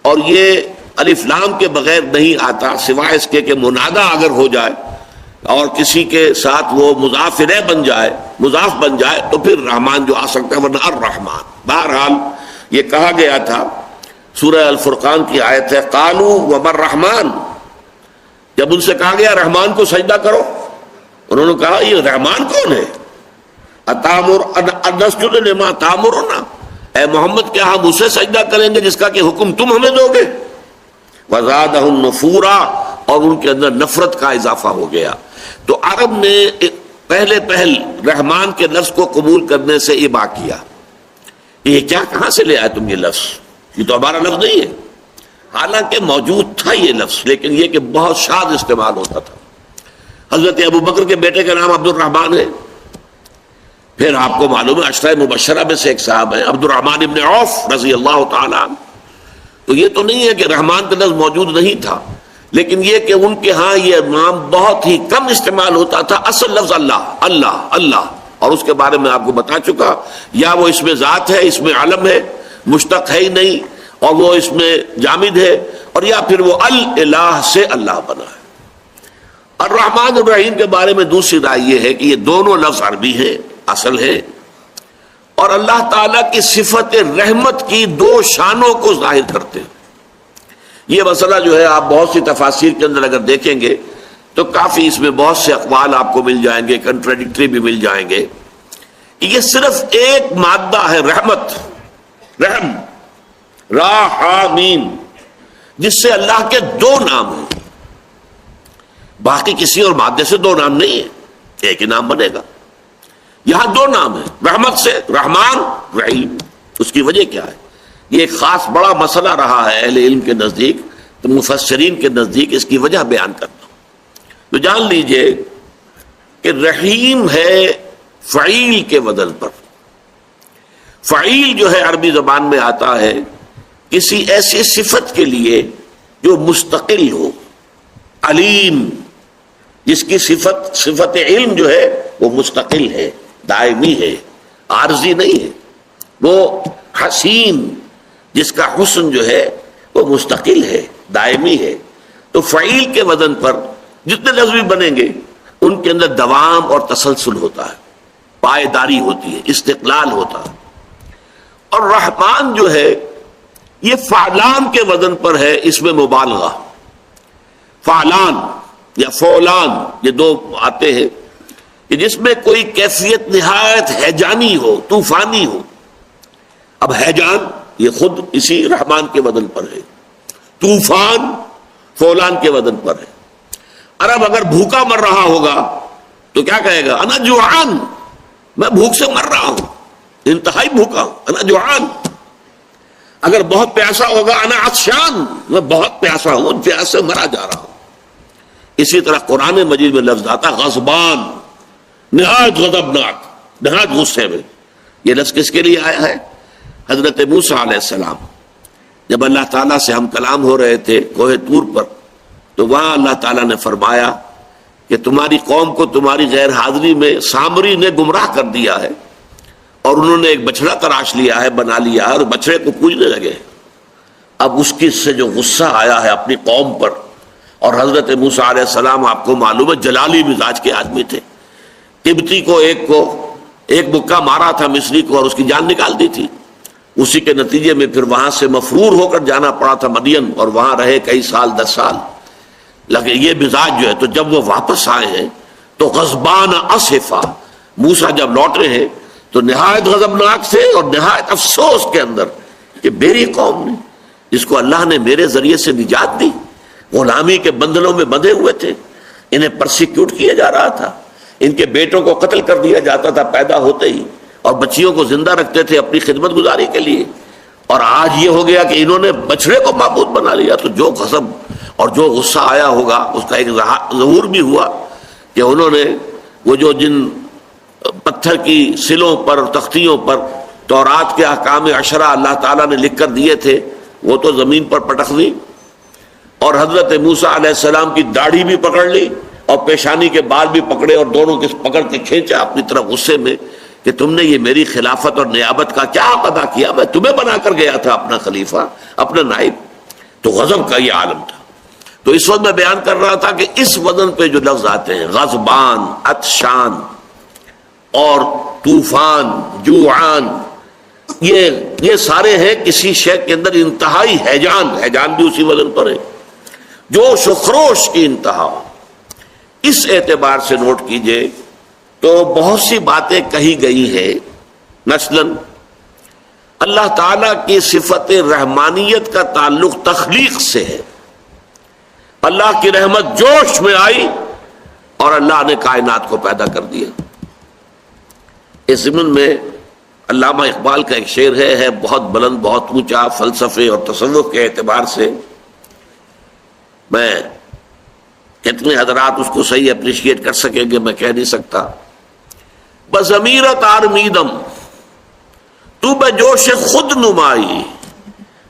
اور یہ الف لام کے بغیر نہیں آتا، سوائے اس کے کہ منادا اگر ہو جائے اور کسی کے ساتھ وہ مضاف الیہ بن جائے، مضاف بن جائے، تو پھر رحمان جو آ سکتا ہے، ورنہ الرحمن. بہرحال یہ کہا گیا تھا، سورہ الفرقان کی آیت ہے قالوا وما الرحمن، جب ان سے کہا گیا رحمان کو سجدہ کرو، انہوں نے کہا یہ رحمان کون ہے؟ انسجد لما تامرنا، اے محمد کیا ہم اسے سجدہ کریں گے جس کا کہ حکم تم ہمیں دو گے؟ وزادہم نفورا، اور ان کے اندر نفرت کا اضافہ ہو گیا. تو عرب نے پہلے رحمان کے لفظ کو قبول کرنے سے ابا کیا. یہ کیا کہاں سے لے آئے تم یہ لفظ؟ یہ تو ہمارا لفظ نہیں ہے. حالانکہ موجود تھا یہ لفظ، لیکن یہ کہ بہت شاذ استعمال ہوتا تھا۔ حضرت ابو بکر کے بیٹے کا نام عبد الرحمن ہے، پھر آپ کو معلوم ہے عشرہ مبشرہ میں سے ایک صاحب ہے عبد الرحمن ابن عوف رضی اللہ تعالیٰ عنہ۔ تو یہ تو نہیں ہے کہ رحمان کا لفظ موجود نہیں تھا، لیکن یہ کہ ان کے ہاں یہ نام بہت ہی کم استعمال ہوتا تھا۔ اصل لفظ اللہ اللہ اللہ، اور اس کے بارے میں آپ کو بتا چکا، یا وہ اس میں ذات ہے، اس میں علم ہے، مشتق ہے ہی نہیں، اور وہ اس میں جامد ہے، اور یا پھر وہ الہ سے اللہ بنا ہے۔ الرحمن الرحیم کے بارے میں دوسری رائے یہ ہے کہ یہ دونوں لفظ عربی ہیں، اصل ہے، اور اللہ تعالیٰ کی صفت رحمت کی دو شانوں کو ظاہر کرتے ہیں۔ یہ مسئلہ جو ہے آپ بہت سی تفاسیر کے اندر اگر دیکھیں گے تو کافی اس میں بہت سے اقوال آپ کو مل جائیں گے، کنٹراڈکٹری بھی مل جائیں گے۔ یہ صرف ایک مادہ ہے رحمت، رحم، راحمین، جس سے اللہ کے دو نام ہیں، باقی کسی اور مادے سے دو نام نہیں ہے، ایک ہی نام بنے گا۔ یہاں دو نام ہیں رحمت سے، رحمان رحیم۔ اس کی وجہ کیا ہے؟ یہ ایک خاص بڑا مسئلہ رہا ہے اہل علم کے نزدیک، تو مفسرین کے نزدیک اس کی وجہ بیان کرتا ہوں۔ تو جان لیجئے کہ رحیم ہے فعیل کے وزن پر۔ فعیل جو ہے عربی زبان میں آتا ہے کسی ایسی صفت کے لیے جو مستقل ہو، علیم، جس کی صفت علم جو ہے وہ مستقل ہے، دائمی ہے، عارضی نہیں ہے۔ وہ حسین، جس کا حسن جو ہے وہ مستقل ہے، دائمی ہے۔ تو فعیل کے وزن پر جتنے لفظ بھی بنیں گے ان کے اندر دوام اور تسلسل ہوتا ہے، پائیداری ہوتی ہے، استقلال ہوتا ہے۔ اور رحمان جو ہے یہ فعلان کے وزن پر ہے، اس میں مبالغہ، فعلان یا فعلان، یہ دو آتے ہیں کہ جس میں کوئی کیفیت نہایت ہیجانی ہو، طوفانی ہو۔ اب ہیجان یہ خود اسی رحمان کے وزن پر ہے، طوفان فعلان کے وزن پر ہے۔ عرب اگر بھوکا مر رہا ہوگا تو کیا کہے گا؟ انا جوعان، میں بھوک سے مر رہا ہوں، انتہائی بھوکا ہوں، انا جوعان۔ اگر بہت پیاسا ہوگا انا عطشان، میں بہت پیاسا ہوں، پیاس سے مرا جا رہا ہوں۔ اسی طرح قرآن مجید میں لفظ آتا غضبان، نہایت غضبناک، نہایت غصے میں۔ یہ لفظ کس کے لیے آیا ہے؟ حضرت موسیٰ علیہ السلام جب اللہ تعالیٰ سے ہم کلام ہو رہے تھے کوہ طور پر، تو وہاں اللہ تعالیٰ نے فرمایا کہ تمہاری قوم کو تمہاری غیر حاضری میں سامری نے گمراہ کر دیا ہے، اور انہوں نے ایک بچڑا تراش لیا ہے، بنا لیا ہے، اور بچڑے کو پوجنے لگے۔ اب اس کی سے جو غصہ آیا ہے اپنی قوم پر، اور حضرت موسیٰ علیہ السلام آپ کو معلوم ہے جلالی مزاج کے آدمی تھے، قبطی کو ایک مکہ مارا تھا مصری کو، اور اس کی جان نکال دی تھی۔ اسی کے نتیجے میں پھر وہاں سے مفرور ہو کر جانا پڑا تھا مدین، اور وہاں رہے کئی سال، 10 سال لگے۔ یہ مزاج جو ہے، تو جب وہ واپس آئے ہیں تو غضبان اسفا، موسیٰ جب لوٹے ہیں تو نہایت غضبناک تھے اور نہایت افسوس کے اندر کہ میری قوم نے، جس کو اللہ نے میرے ذریعے سے نجات دی، غلامی کے بندھنوں میں بندھے ہوئے تھے، انہیں پرسیکیوٹ کیا جا رہا تھا، ان کے بیٹوں کو قتل کر دیا جاتا تھا پیدا ہوتے ہی، اور بچیوں کو زندہ رکھتے تھے اپنی خدمت گزاری کے لیے، اور آج یہ ہو گیا کہ انہوں نے بچڑے کو معبود بنا لیا۔ تو جو غضب اور جو غصہ آیا ہوگا اس کا ایک ظہور بھی ہوا کہ انہوں نے وہ جو جن پتھر کی سلوں پر، تختیوں پر تورات کے احکام عشرہ اللہ تعالیٰ نے لکھ کر دیے تھے، وہ تو زمین پر پٹک دی، اور حضرت موسیٰ علیہ السلام کی داڑھی بھی پکڑ لی اور پیشانی کے بال بھی پکڑے، اور دونوں کے پکڑ کے کھینچا اپنی طرف غصے میں کہ تم نے یہ میری خلافت اور نیابت کا کیا حق ادا کیا؟ میں تمہیں بنا کر گیا تھا اپنا خلیفہ، اپنا نائب۔ تو غضب کا یہ عالم تھا۔ تو اس وقت میں بیان کر رہا تھا کہ اس وزن پہ جو لفظ آتے ہیں غضبان، عطشان اور طوفان، جوعان، یہ سارے ہیں کسی شے کے اندر انتہائی ہیجان بھی اسی وزن پر ہے، جوش و خروش کی انتہا۔ اس اعتبار سے نوٹ کیجئے تو بہت سی باتیں کہی گئی ہیں، مثلاً اللہ تعالیٰ کی صفت رحمانیت کا تعلق تخلیق سے ہے۔ اللہ کی رحمت جوش میں آئی اور اللہ نے کائنات کو پیدا کر دیا۔ اس ضمن میں علامہ اقبال کا ایک شعر ہے بہت بلند، بہت اونچا، فلسفے اور تصوف کے اعتبار سے، میں کتنے حضرات اس کو صحیح اپریشیٹ کر سکیں گے میں کہہ نہیں سکتا. بضمیرت آرمیدم تو بے جوش خود نمائی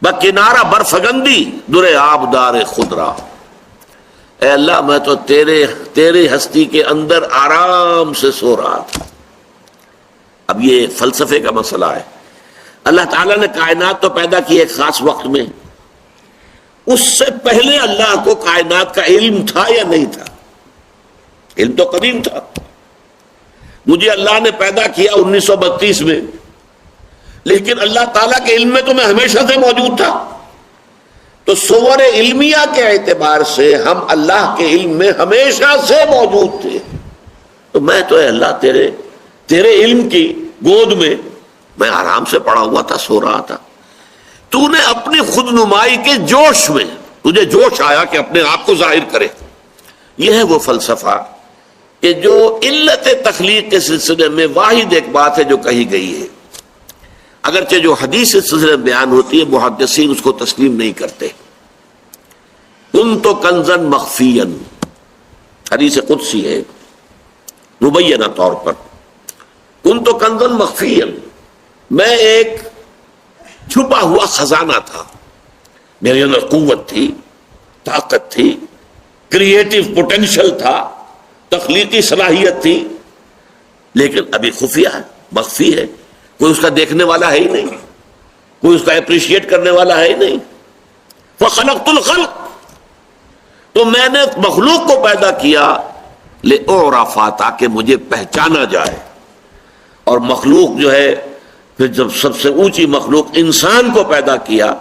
بکنارہ برفگندی در آبدار خود را. اے اللہ میں تو تیرے ہستی کے اندر آرام سے سو رہا تھا. اب یہ فلسفے کا مسئلہ ہے. اللہ تعالیٰ نے کائنات تو پیدا کی ایک خاص وقت میں، اس سے پہلے اللہ کو کائنات کا علم تھا یا نہیں تھا؟ علم تو قدیم تھا. مجھے اللہ نے پیدا کیا 1932 میں، لیکن اللہ تعالیٰ کے علم میں تو میں ہمیشہ سے موجود تھا. تو صور علمیہ کے اعتبار سے ہم اللہ کے علم میں ہمیشہ سے موجود تھے. تو میں تو اے اللہ تیرے علم کی گود میں آرام سے پڑا ہوا تھا، سو رہا تھا. تو نے اپنی خود نمائی کے جوش میں تجھے جوش آیا کہ اپنے آپ کو ظاہر کرے. یہ ہے وہ فلسفہ کہ جو علت تخلیق کے سلسلے میں واحد ایک بات ہے جو کہی گئی ہے، اگرچہ جو حدیث اس سلسلے میں بیان ہوتی ہے محدثین اس کو تسلیم نہیں کرتے. کنت کنزن مخفین، حدیث قدسی ہے مبینہ طور پر. کنت کنزن مخفین، میں ایک چھپا ہوا خزانہ تھا. میرے اندر قوت تھی، طاقت تھی، کریٹو پوٹینشل تھا، تخلیقی صلاحیت تھی، لیکن ابھی خفیہ ہے، مخفی ہے. کوئی اس کا دیکھنے والا ہے ہی نہیں، کوئی اس کا اپریشیٹ کرنے والا ہے ہی نہیں. فخلقت الخلق، تو میں نے مخلوق کو پیدا کیا لأعرف، تاکہ مجھے پہچانا جائے. اور مخلوق جو ہے پھر جب سب سے اونچی مخلوق انسان کو پیدا کیا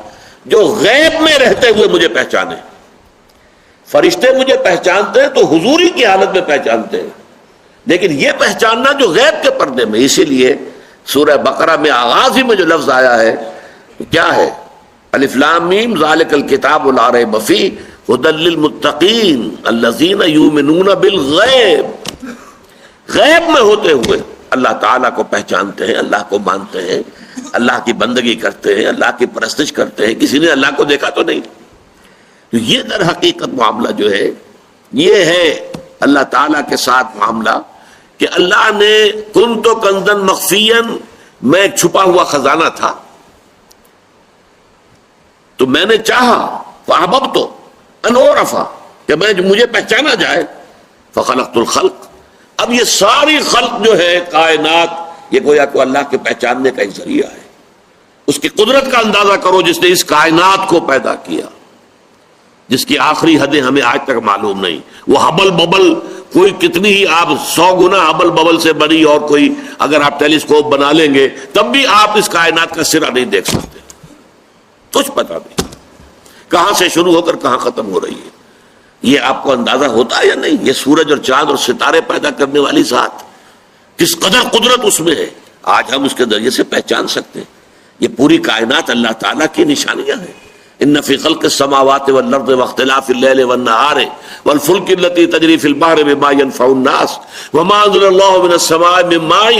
جو غیب میں رہتے ہوئے مجھے پہچانے. فرشتے مجھے پہچانتے ہیں تو حضوری کی حالت میں پہچانتے ہیں، لیکن یہ پہچاننا جو غیب کے پردے میں. اسی لیے سورہ بقرہ میں آغاز ہی میں جو لفظ آیا ہے کیا ہے؟ الف لام میم ذالک الکتاب لا ریب فیہ ھدی للمتقین الذین یؤمنون بالغیب. غیب میں ہوتے ہوئے اللہ تعالیٰ کو پہچانتے ہیں، اللہ کو مانتے ہیں، اللہ کی بندگی کرتے ہیں، اللہ کی پرستش کرتے ہیں. کسی نے اللہ کو دیکھا تو نہیں. تو یہ در حقیقت معاملہ جو ہے یہ ہے اللہ تعالیٰ کے ساتھ معاملہ کہ اللہ نے کنت کنزن مخفین، میں ایک چھپا ہوا خزانہ تھا تو میں نے چاہا فاحببت ان اعرف، کہ مجھے پہچانا جائے. فخلقت الخلق، اب یہ ساری خلق جو ہے کائنات یہ گویا کہ اللہ کے پہچاننے کا ایک ذریعہ ہے. اس کی قدرت کا اندازہ کرو جس نے اس کائنات کو پیدا کیا، جس کی آخری حدیں ہمیں آج تک معلوم نہیں. وہ ہبل ببل کوئی کتنی ہی آپ 100 گنا ہبل ببل سے بنی، اور کوئی اگر آپ ٹیلیسکوپ بنا لیں گے تب بھی آپ اس کائنات کا سرا نہیں دیکھ سکتے. کچھ پتہ نہیں کہاں سے شروع ہو کر کہاں ختم ہو رہی ہے. یہ آپ کو اندازہ ہوتا ہے یا نہیں؟ یہ سورج اور چاند اور ستارے پیدا کرنے والی ذات کس قدر قدرت اس میں ہے، آج ہم اس کے ذریعے سے پہچان سکتے ہیں. یہ پوری کائنات اللہ تعالیٰ کی نشانیاں ہیں. ان فی خلق السماوات والارض واختلاف اللیل والنہار والفلک التي تجری فی البحر بما ينفع الناس وما انزل اللہ من السماء من ماء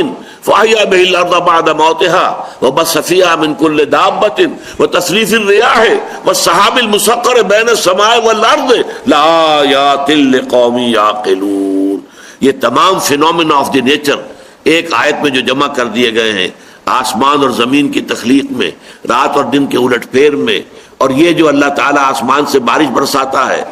فاحیا به الارض بعد موتها وبث فيها من كل دابة وتصريف الرياح والسحاب المسخر بين السماء والارض لآیات لقوم یعقلون. یہ تمام فینومینا آف دی نیچر ایک آیت میں جو جمع کر دیے گئے ہیں، آسمان اور زمین کی تخلیق میں، رات اور دن کے الٹ پھیر میں، اور یہ جو اللہ تعالیٰ آسمان سے بارش برساتا ہے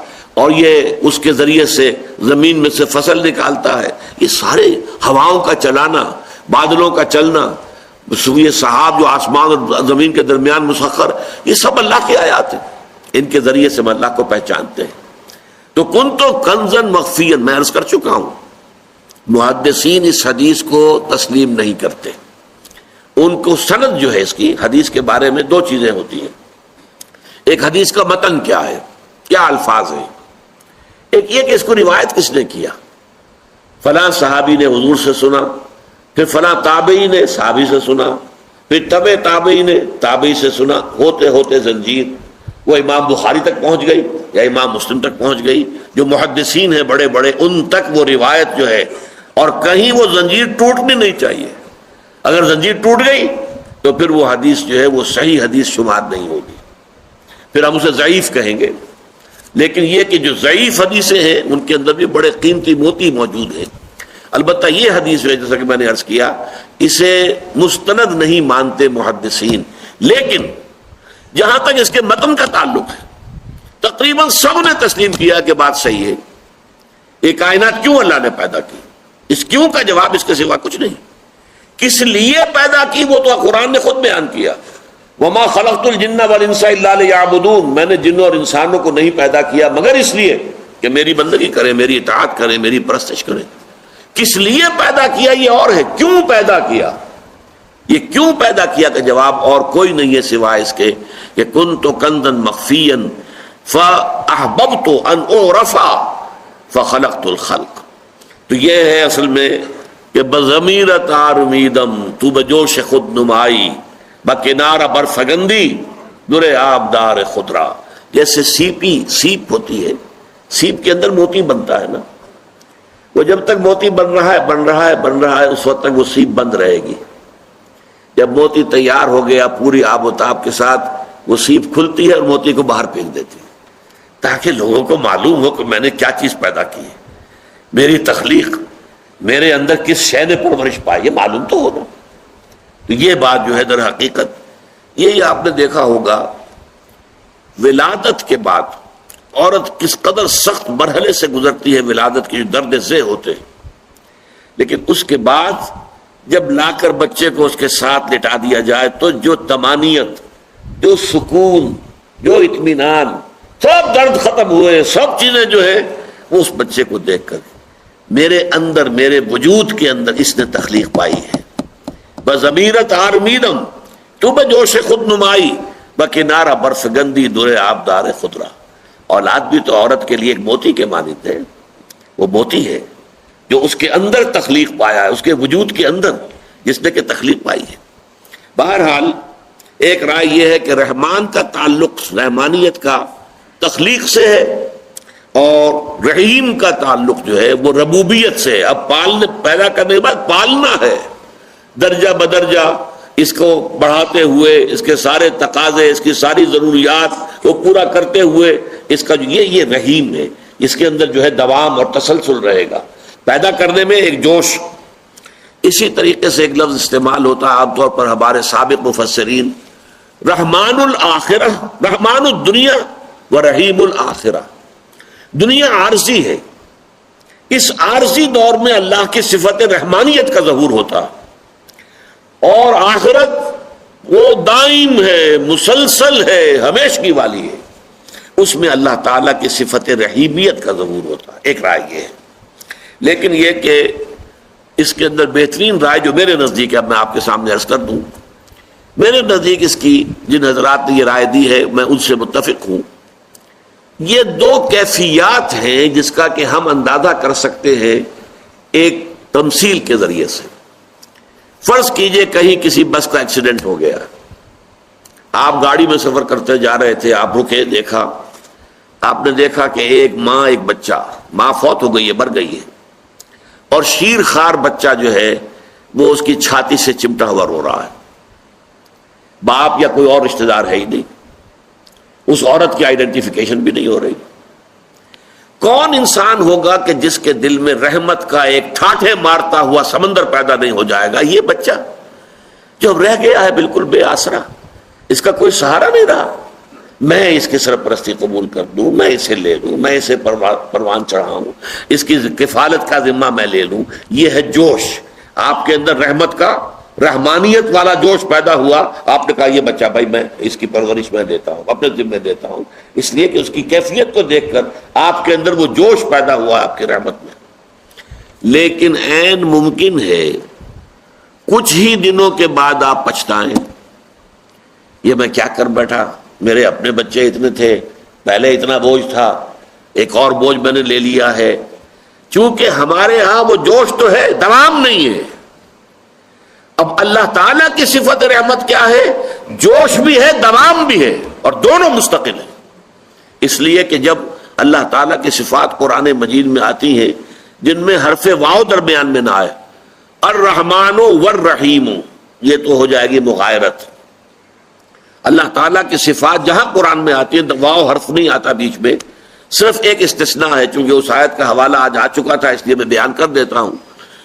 اور یہ اس کے ذریعے سے زمین میں سے فصل نکالتا ہے، یہ سارے ہواؤں کا چلانا، بادلوں کا چلنا، یہ سحاب جو آسمان اور زمین کے درمیان مسخر، یہ سب اللہ کی آیات ہیں. ان کے ذریعے سے ہم اللہ کو پہچانتے ہیں. تو کنت کنزن مخفین، میں عرض کر چکا ہوں محدثین اس حدیث کو تسلیم نہیں کرتے. ان کو سند جو ہے اس کی حدیث کے بارے میں دو چیزیں ہوتی ہیں. ایک حدیث کا متن کیا ہے، کیا الفاظ ہیں. ایک یہ کہ اس کو روایت کس نے کیا، فلاں صحابی نے حضور سے سنا، پھر فلاں تابعی نے صحابی سے سنا، پھر تبع تابعی نے تابعی سے سنا، ہوتے ہوتے زنجیر وہ امام بخاری تک پہنچ گئی یا امام مسلم تک پہنچ گئی. جو محدثین ہیں بڑے بڑے ان تک وہ روایت جو ہے، اور کہیں وہ زنجیر ٹوٹنی نہیں چاہیے. اگر زنجیر ٹوٹ گئی تو پھر وہ حدیث جو ہے وہ صحیح حدیث شمار نہیں ہوگی، پھر ہم اسے ضعیف کہیں گے. لیکن یہ کہ جو ضعیف حدیثیں ہیں ان کے اندر بھی بڑے قیمتی موتی موجود ہیں. البتہ یہ حدیث ہے جیسا کہ میں نے عرض کیا اسے مستند نہیں مانتے محدثین، لیکن جہاں تک اس کے متن کا تعلق ہے تقریباً سب نے تسلیم کیا کہ بات صحیح ہے. یہ کائنات کیوں اللہ نے پیدا کی، اس کیوں کا جواب اس کے سوا کچھ نہیں. کس لیے پیدا کی وہ تو قرآن نے خود بیان کیا، وما خلقت الجن والانس الا لیعبدون، میں نے جنوں اور انسانوں کو نہیں پیدا کیا مگر اس لیے کہ میری بندگی کریں، میری اطاعت کریں، میری پرستش کریں. کس لیے پیدا کیا یہ اور ہے، کیوں پیدا کیا، یہ کیوں پیدا کیا کا جواب اور کوئی نہیں ہے سوائے اس کے کہ کنت کنزا مخفیا فاحببت ان اعرف فخلقت الخلق. تو یہ ہے اصل میں کہ بضمیر تارمیدم تو بجوش خود نمائی بکنارہ برفگندی در آبدار خضرا. جیسے سیپ ہوتی ہے، سیپ کے اندر موتی بنتا ہے نا، وہ جب تک موتی بن رہا ہے اس وقت تک وہ سیپ بند رہے گی. جب موتی تیار ہو گیا پوری آب و تاب کے ساتھ وہ سیپ کھلتی ہے اور موتی کو باہر پھینک دیتی ہے تاکہ لوگوں کو معلوم ہو کہ میں نے کیا چیز پیدا کی ہے، میری تخلیق، میرے اندر کس شے نے پرورش پائی ہے، معلوم تو ہونا. تو یہ بات جو ہے در حقیقت یہی آپ نے دیکھا ہوگا ولادت کے بعد عورت کس قدر سخت مرحلے سے گزرتی ہے، ولادت کے جو درد زہ ہوتے ہیں، لیکن اس کے بعد جب لا کر بچے کو اس کے ساتھ لٹا دیا جائے تو جو طمانینت، جو سکون، جو اطمینان، سب درد ختم ہوئے، سب چیزیں جو ہے وہ اس بچے کو دیکھ کر میرے اندر، میرے وجود کے اندر اس نے تخلیق پائی ہے. بضمیرت آرمیدم تو بجوش خود نمائی بکنارہ برفگندی در آبدار خضرا. اولاد بھی تو عورت کے لیے ایک موتی کے مانند ہے، وہ موتی ہے جو اس کے اندر تخلیق پایا ہے، اس کے وجود کے اندر جس نے کہ تخلیق پائی ہے. بہرحال ایک رائے یہ ہے کہ رحمان کا تعلق، رحمانیت کا تخلیق سے ہے، اور رحیم کا تعلق جو ہے وہ ربوبیت سے ہے. اب پالنے، پیدا کرنے کے بعد پالنا ہے، درجہ بدرجہ اس کو بڑھاتے ہوئے، اس کے سارے تقاضے، اس کی ساری ضروریات کو پورا کرتے ہوئے اس کا جو یہ رحیم ہے، اس کے اندر جو ہے دوام اور تسلسل رہے گا. پیدا کرنے میں ایک جوش. اسی طریقے سے ایک لفظ استعمال ہوتا ہے عام طور پر ہمارے سابق مفسرین، رحمان الآخرہ، رحمان الدنیا و رحیم الآخرہ. دنیا عارضی ہے، اس عارضی دور میں اللہ کی صفت رحمانیت کا ظہور ہوتا، اور آخرت وہ دائم ہے، مسلسل ہے، ہمیشگی والی ہے، اس میں اللہ تعالیٰ کی صفت رحیمیت کا ظہور ہوتا ہے. ایک رائے یہ ہے. لیکن یہ کہ اس کے اندر بہترین رائے جو میرے نزدیک ہے، اب میں آپ کے سامنے عرض کر دوں، میرے نزدیک اس کی جن حضرات نے یہ رائے دی ہے میں ان سے متفق ہوں. یہ دو کیفیات ہیں جس کا کہ ہم اندازہ کر سکتے ہیں ایک تمثیل کے ذریعے سے. فرض کیجئے کہیں کسی بس کا ایکسیڈنٹ ہو گیا، آپ گاڑی میں سفر کرتے جا رہے تھے، آپ رکے، دیکھا، آپ نے دیکھا کہ ایک ماں، ایک بچہ، ماں فوت ہو گئی ہے، مر گئی ہے، اور شیر خوار بچہ جو ہے وہ اس کی چھاتی سے چمٹا ہوا رو رہا ہے. باپ یا کوئی اور رشتہ دار ہے ہی نہیں، اس عورت کی آئیڈینٹیفیکیشن بھی نہیں ہو رہی. کون انسان ہوگا کہ جس کے دل میں رحمت کا ایک ٹھاٹھے مارتا ہوا سمندر پیدا نہیں ہو جائے گا؟ یہ بچہ جو رہ گیا ہے بالکل بے آسرا، اس کا کوئی سہارا نہیں رہا، میں اس کی سرپرستی قبول کر دوں، میں اسے لے لوں، میں اسے پروان چڑھاؤں، اس کی کفالت کا ذمہ میں لے لوں. یہ ہے جوش آپ کے اندر، رحمت کا، رحمانیت والا جوش پیدا ہوا. آپ نے کہا یہ بچہ بھائی میں اس کی پرورش میں دیتا ہوں، اپنے ذمہ دیتا ہوں، اس لیے کہ اس کی کیفیت کو دیکھ کر آپ کے اندر وہ جوش پیدا ہوا آپ کی رحمت میں. لیکن عین ممکن ہے کچھ ہی دنوں کے بعد آپ پچھتائیں، یہ میں کیا کر بیٹھا، میرے اپنے بچے اتنے تھے، پہلے اتنا بوجھ تھا، ایک اور بوجھ میں نے لے لیا ہے. چونکہ ہمارے ہاں وہ جوش تو ہے، دوام نہیں ہے. اب اللہ تعالیٰ کی صفت رحمت کیا ہے؟ جوش بھی ہے، دوام بھی ہے، اور دونوں مستقل ہیں. اس لیے کہ جب اللہ تعالیٰ کی صفات قرآن مجید میں آتی ہیں جن میں حرف واو درمیان میں نہ آئے، الرحمن والرحیم، یہ تو ہو جائے گی مغایرت. اللہ تعالیٰ کی صفات جہاں قرآن میں آتی ہے واو حرف نہیں آتا بیچ میں، صرف ایک استثناء ہے، چونکہ اس آیت کا حوالہ آج آ چکا تھا اس لیے میں بیان کر دیتا ہوں۔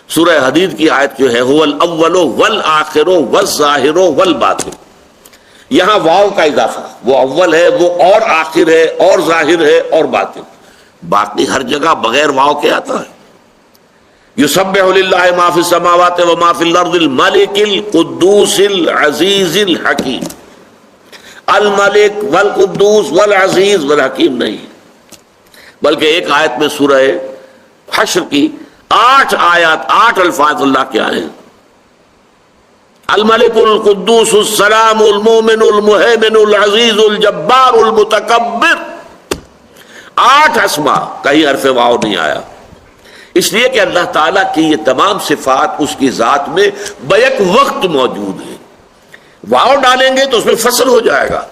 سورہ حدید کی آیت جو ہے هو الاول والآخر والظاہر والباطن، یہاں واو کا اضافہ، وہ اول ہے، وہ اور آخر ہے اور ظاہر ہے اور باطن، باقی ہر جگہ بغیر واو کے آتا ہے۔ یسبح للہ ما فی السماوات و ما فی الارض الملک القدوس العزیز الحکیم، الملک والقدوس والعزیز والحکیم نہیں، بلکہ ایک آیت میں سورہ حشر کی 8 آیات 8 الفاظ اللہ کے آئے ہیں، الملک القدوس السلام المومن المہیمن العزیز الجبار المتکبر، 8 اسماء، کہیں حرف واو نہیں آیا، اس لیے کہ اللہ تعالیٰ کی یہ تمام صفات اس کی ذات میں بیک وقت موجود ہیں۔ واو ڈالیں گے تو اس میں فصل ہو جائے گا،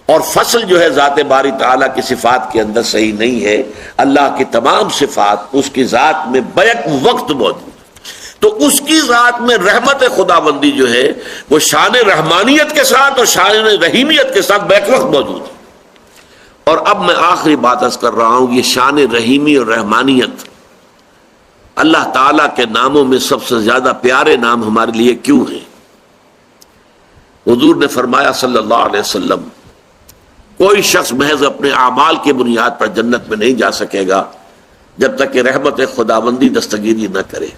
اور فصل جو ہے ذات باری تعالیٰ کی صفات کے اندر صحیح نہیں ہے۔ اللہ کی تمام صفات اس کی ذات میں بیک وقت موجود ہے، تو اس کی ذات میں رحمت خداوندی جو ہے وہ شان رحمانیت کے ساتھ اور شان رحیمیت کے ساتھ بیک وقت موجود ہے۔ اور اب میں آخری بات عرض کر رہا ہوں، یہ شان رحیمی اور رحمانیت اللہ تعالیٰ کے ناموں میں سب سے زیادہ پیارے نام ہمارے لیے کیوں ہیں؟ حضور نے فرمایا صلی اللہ علیہ وسلم، کوئی شخص محض اپنے اعمال کی بنیاد پر جنت میں نہیں جا سکے گا جب تک کہ رحمت خداوندی دستگیری نہ کرے۔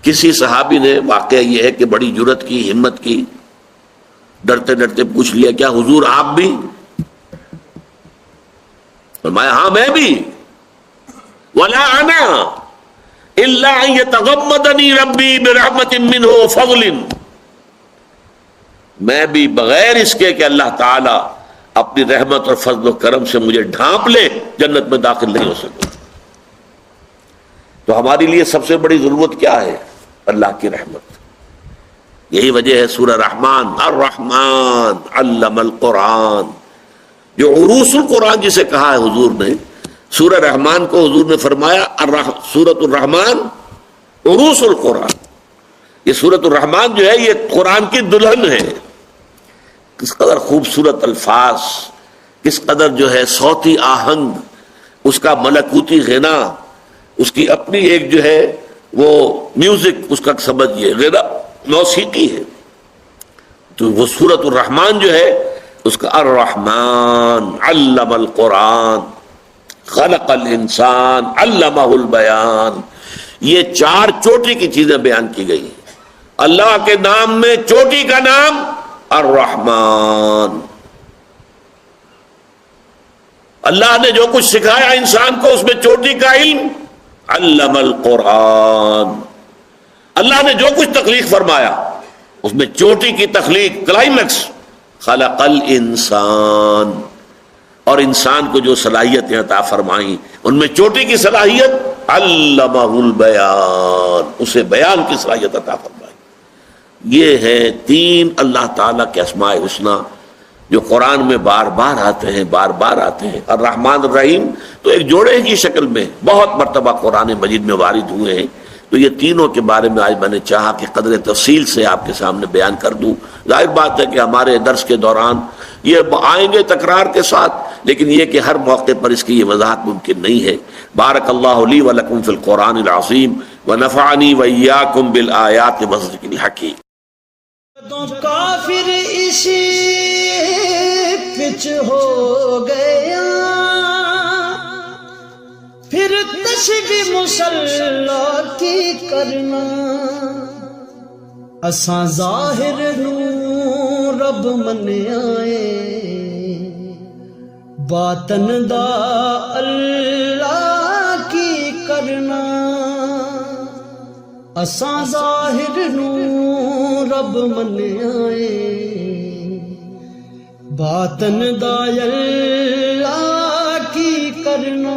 کسی صحابی نے، واقعہ یہ ہے کہ بڑی جرت کی، ہمت کی، ڈرتے ڈرتے پوچھ لیا، کیا حضور آپ بھی؟ فرمایا ہاں میں بھی، وَلَا أَنَا إِلَّا أَن يَتَغَمَّدَنِي رَبِّي بِرَحْمَةٍ مِّنْهُ وَفَضْلٍ، میں بھی بغیر اس کے کہ اللہ تعالیٰ اپنی رحمت اور فضل و کرم سے مجھے ڈھانپ لے جنت میں داخل نہیں ہو سکتا۔ تو ہماری لیے سب سے بڑی ضرورت کیا ہے؟ اللہ کی رحمت۔ یہی وجہ ہے سورہ رحمان، الرحمن علم القرآن، جو عروس القرآن جسے کہا ہے حضور نے، سورہ رحمان کو حضور نے فرمایا سورۃ الرحمان عروس القرآن۔ یہ سورۃ الرحمان جو ہے یہ قرآن کی دلہن ہے۔ کس قدر خوبصورت الفاظ، کس قدر جو ہے صوتی آہنگ، اس کا ملکوتی غنا، اس کی اپنی ایک جو ہے وہ میوزک، اس کا سمجھیے غنا موسیقی ہے۔ تو وہ سورۃ الرحمان جو ہے اس کا الرحمن علم القرآن خلق الانسان علمہ البیان، یہ 4 چوٹی کی چیزیں بیان کی گئی ہیں۔ اللہ کے نام میں چوٹی کا نام الرحمن، اللہ نے جو کچھ سکھایا انسان کو اس میں چوٹی کا علم، علم القرآن، اللہ نے جو کچھ تخلیق فرمایا اس میں چوٹی کی تخلیق، کلائمیکس، خلق الانسان، اور انسان کو جو صلاحیتیں عطا فرمائیں ان میں چوٹی کی صلاحیت علمہ البیان، اسے بیان کی صلاحیت عطا فرمائی۔ یہ ہے 3 اللہ تعالیٰ کے اسماء الحسنی جو قرآن میں بار بار آتے ہیں، بار بار آتے ہیں۔ الرحمن الرحیم تو ایک جوڑے کی شکل میں بہت مرتبہ قرآن مجید میں وارد ہوئے ہیں، تو یہ تینوں کے بارے میں آج میں نے چاہا کہ قدر تفصیل سے آپ کے سامنے بیان کر دوں۔ ظاہر بات ہے کہ ہمارے درس کے دوران یہ آئیں گے تکرار کے ساتھ، لیکن یہ کہ ہر موقع پر اس کی یہ وضاحت ممکن نہیں ہے۔ بارک اللہ لی ولکم فی القرآن العظیم ونفعنی وإیاکم بالآیات والذکر الحکیم۔ کافر اسی پچ ہو گیا، پھر تشبیہ مسلح کی کرنا، اساں ظاہر نو رب من آئے، باطن دا اللہ کی کرنا، اساں ظاہر نو رب من آئے، باطن دا اللہ کی کرنا۔